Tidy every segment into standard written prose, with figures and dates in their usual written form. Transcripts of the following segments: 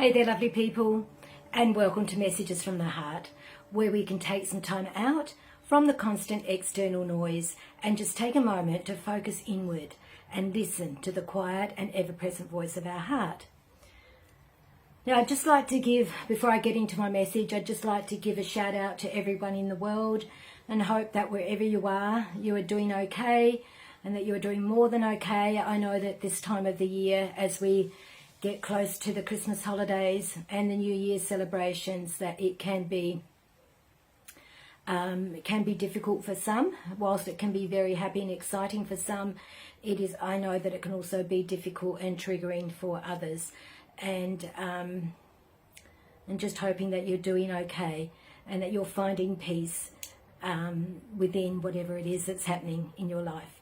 Hey there, lovely people, and welcome to Messages from the Heart, where we can take some time out from the constant external noise and just take a moment to focus inward and listen to the quiet and ever-present voice of our heart. Now, I'd just like to give, before I get into my message, I'd just like to give a shout out to everyone in the world and hope that wherever you are doing okay and that you are doing more than okay. I know that this time of the year, as we get close to the Christmas holidays and the New Year's celebrations, that it can be difficult for some. Whilst it can be very happy and exciting for some, I know that it can also be difficult and triggering for others. And just hoping that you're doing okay and that you're finding peace within whatever it is that's happening in your life.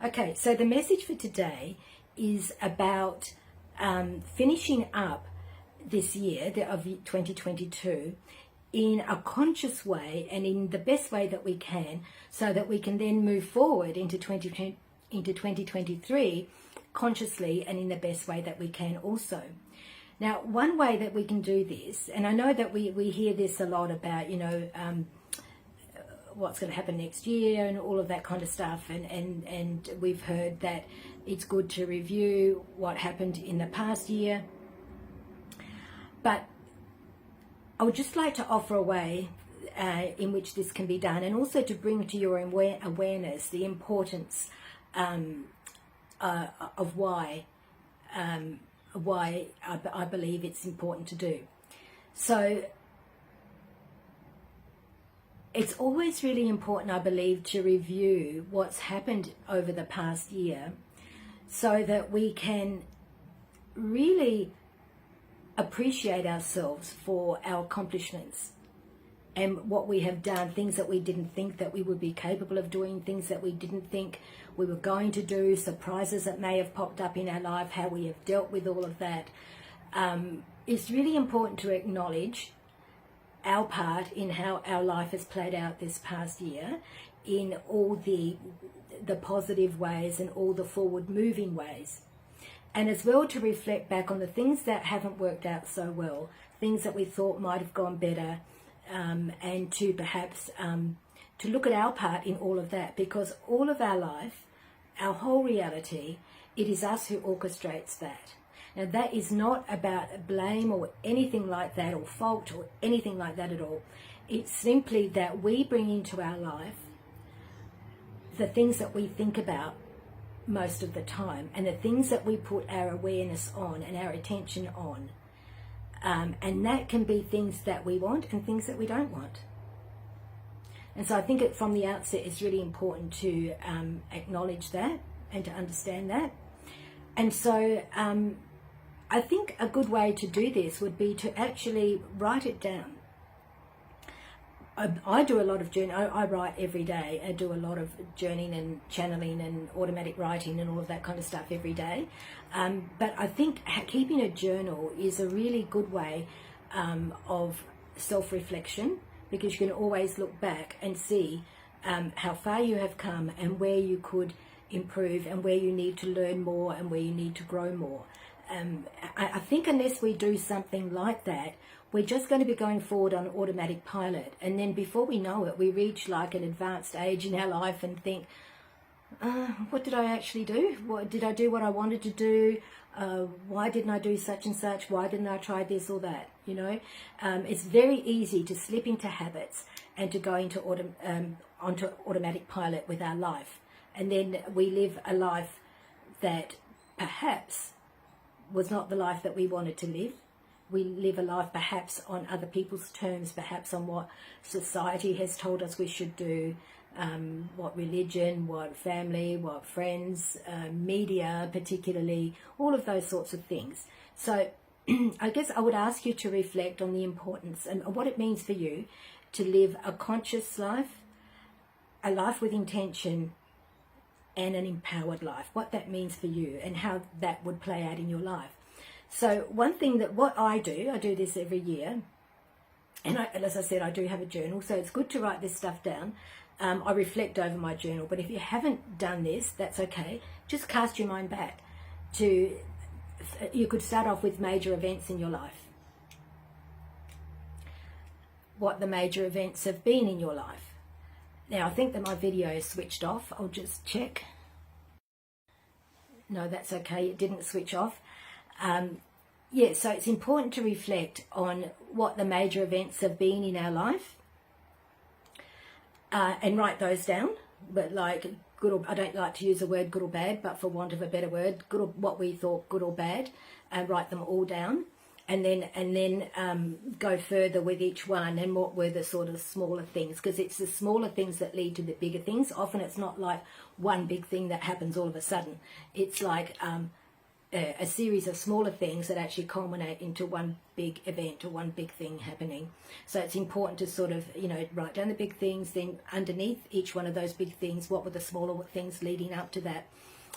Okay, so the message for today is about finishing up this year of 2022 in a conscious way and in the best way that we can, so that we can then move forward into 2023 consciously and in the best way that we can also. Now, one way that we can do this, and I know that we hear this a lot about, what's going to happen next year and all of that kind of stuff, and we've heard that it's good to review what happened in the past year. But I would just like to offer a way in which this can be done, and also to bring to your awareness the importance of why I believe it's important to do. So it's always really important, I believe, to review what's happened over the past year, so that we can really appreciate ourselves for our accomplishments and what we have done, things that we didn't think that we would be capable of doing, things that we didn't think we were going to do, surprises that may have popped up in our life, how we have dealt with all of that. It's really important to acknowledge our part in how our life has played out this past year, in all the positive ways and all the forward moving ways, and as well to reflect back on the things that haven't worked out so well, things that we thought might have gone better, and to perhaps to look at our part in all of that, because all of our life, our whole reality, it is us who orchestrates that. Now, that is not about blame or anything like that, or fault or anything like that at all. It's simply that we bring into our life the things that we think about most of the time, and the things that we put our awareness on and our attention on. And that can be things that we want and things that we don't want. And so I think from the outset it's really important to acknowledge that and to understand that. And so I think a good way to do this would be to actually write it down. I do a lot of journaling. I write every day. I do a lot of journaling and channeling and automatic writing and all of that kind of stuff every day. But I think keeping a journal is a really good way of self-reflection, because you can always look back and see how far you have come and where you could improve and where you need to learn more and where you need to grow more. I think unless we do something like that, we're just going to be going forward on automatic pilot, and then before we know it, we reach like an advanced age in our life and think, what did I actually do? Did I do what I wanted to do? Why didn't I do such and such? Why didn't I try this or that? It's very easy to slip into habits and to go into onto automatic pilot with our life, and then we live a life that perhaps was not the life that we wanted to live. We live a life perhaps on other people's terms, perhaps on what society has told us we should do, what religion, what family, what friends, media particularly, all of those sorts of things. So I guess I would ask you to reflect on the importance and what it means for you to live a conscious life, a life with intention, and an empowered life, what that means for you and how that would play out in your life. So one thing that what I do this every year, and as I said, I do have a journal, so it's good to write this stuff down. I reflect over my journal, but if you haven't done this, that's okay. Just cast your mind back to, you could start off with major events in your life. what the major events have been in your life. Now, I think that my video is switched off. I'll just check. No, that's okay. It didn't switch off. Yeah, so it's important to reflect on what the major events have been in our life and write those down. But like good or, I don't like to use the word good or bad, but for want of a better word, good or what we thought good or bad, write them all down. And then go further with each one, and what were the sort of smaller things, because it's the smaller things that lead to the bigger things. Often it's not like one big thing that happens all of a sudden. It's like a series of smaller things that actually culminate into one big event or one big thing happening. So it's important to sort of, you know, write down the big things, then underneath each one of those big things, what were the smaller things leading up to that.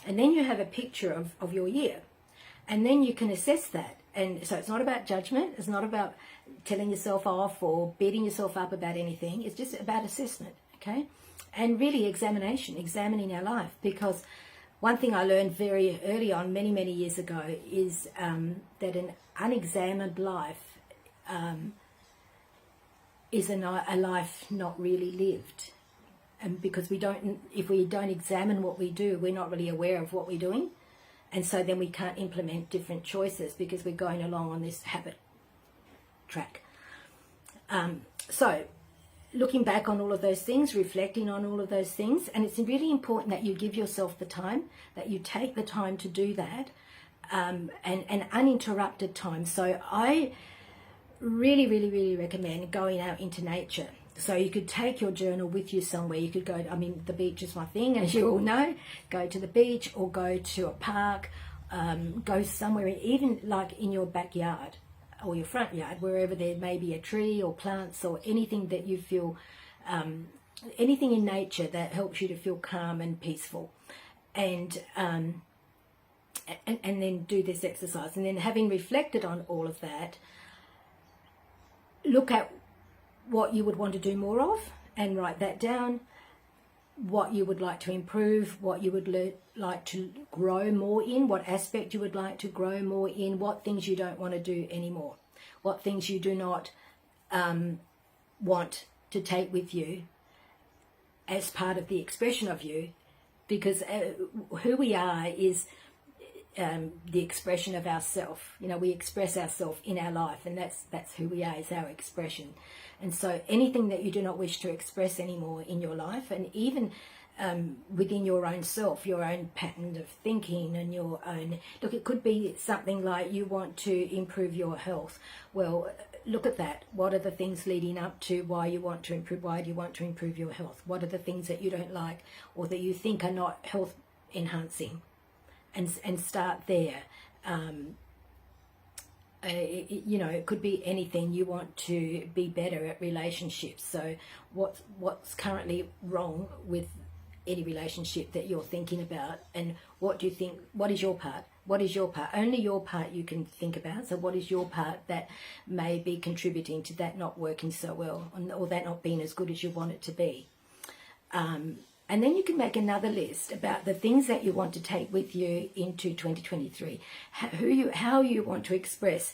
And then you have a picture of your year, and then you can assess that. And so it's not about judgment, it's not about telling yourself off or beating yourself up about anything, it's just about assessment, okay? And really examining our life, because one thing I learned very early on, many years ago, is that an unexamined life is a life not really lived. And because if we don't examine what we do, we're not really aware of what we're doing. And so then we can't implement different choices because we're going along on this habit track. So looking back on all of those things, reflecting on all of those things, and it's really important that you give yourself the time, that you take the time to do that, and uninterrupted time. So I really recommend going out into nature. So you could take your journal with you somewhere. You could go, I mean, the beach is my thing, as you all know. Go to the beach or go to a park, go somewhere, even like in your backyard or your front yard, wherever there may be a tree or plants or anything that you feel, anything in nature that helps you to feel calm and peaceful. And then do this exercise. And then having reflected on all of that, look at what you would want to do more of and write that down, what you would like to improve, what you would like to grow more in, what aspect you would like to grow more in, what things you don't want to do anymore, what things you do not want to take with you as part of the expression of you, because who we are is the expression of ourself. You know, we express ourselves in our life, and that's who we are, is our expression. And so anything that you do not wish to express anymore in your life, and even within your own self, your own pattern of thinking and your own, look, it could be something like you want to improve your health. Well, look at that. What are the things leading up to why you want to improve? Why do you want to improve your health? What are the things that you don't like or that you think are not health enhancing? And start there. You know, it could be anything. You want to be better at relationships. So what's currently wrong with any relationship that you're thinking about, and what do you think, what is your part? What is your part? Only your part you can think about. So what is your part that may be contributing to that not working so well, or that not being as good as you want it to be? And then you can make another list about the things that you want to take with you into 2023. How you want to express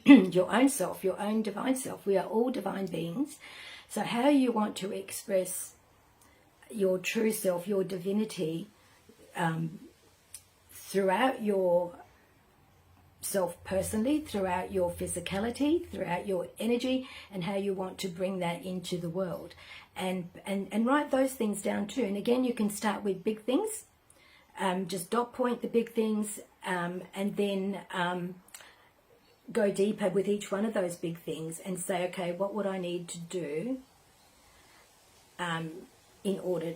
your own self, your own divine self. We are all divine beings. So how you want to express your true self, your divinity, throughout your self personally, throughout your physicality, throughout your energy, and how you want to bring that into the world. And write those things down too. And again, you can start with big things, just dot point the big things, and then go deeper with each one of those big things and say, okay, what would I need to do in order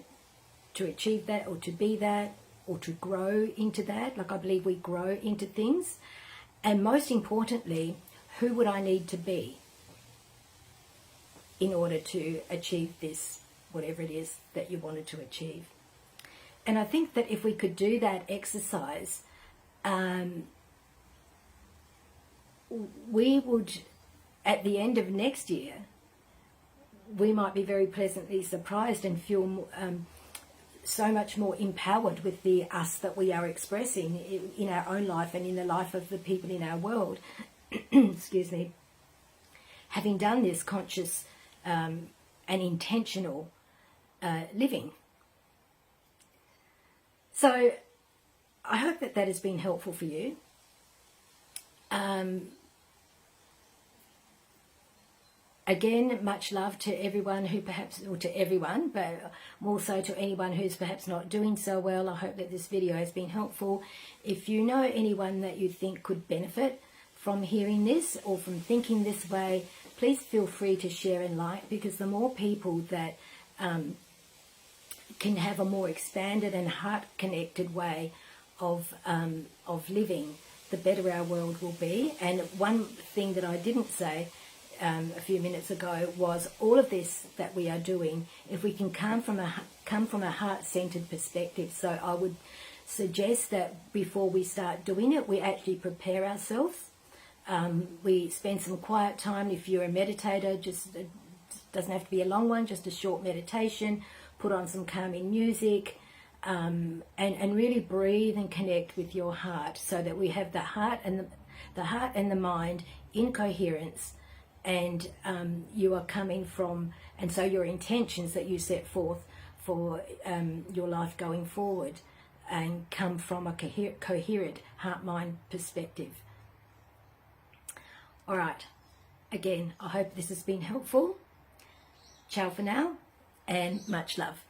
to achieve that, or to be that, or to grow into that? Like, I believe we grow into things. And most importantly, who would I need to be in order to achieve this, whatever it is that you wanted to achieve? And I think that if we could do that exercise, we would, at the end of next year, we might be very pleasantly surprised and feel so much more empowered with the us that we are expressing in our own life and in the life of the people in our world. Excuse me. Having done this conscious and intentional living. So I hope that that has been helpful for you. Again, much love to everyone who perhaps, or to everyone, but more so to anyone who's perhaps not doing so well. I hope that this video has been helpful. If you know anyone that you think could benefit from hearing this or from thinking this way, please feel free to share and like, because the more people that can have a more expanded and heart-connected way of living, the better our world will be. And one thing that I didn't say a few minutes ago was all of this that we are doing, if we can come from a heart-centered perspective. So I would suggest that before we start doing it, we actually prepare ourselves. We spend some quiet time. If you're a meditator, just it doesn't have to be a long one, just a short meditation. Put on some calming music, and really breathe and connect with your heart, so that we have the heart and the mind in coherence. And you are coming from, and so your intentions that you set forth for your life going forward, and come from a coherent heart-mind perspective. All right, again, I hope this has been helpful. Ciao for now, and much love.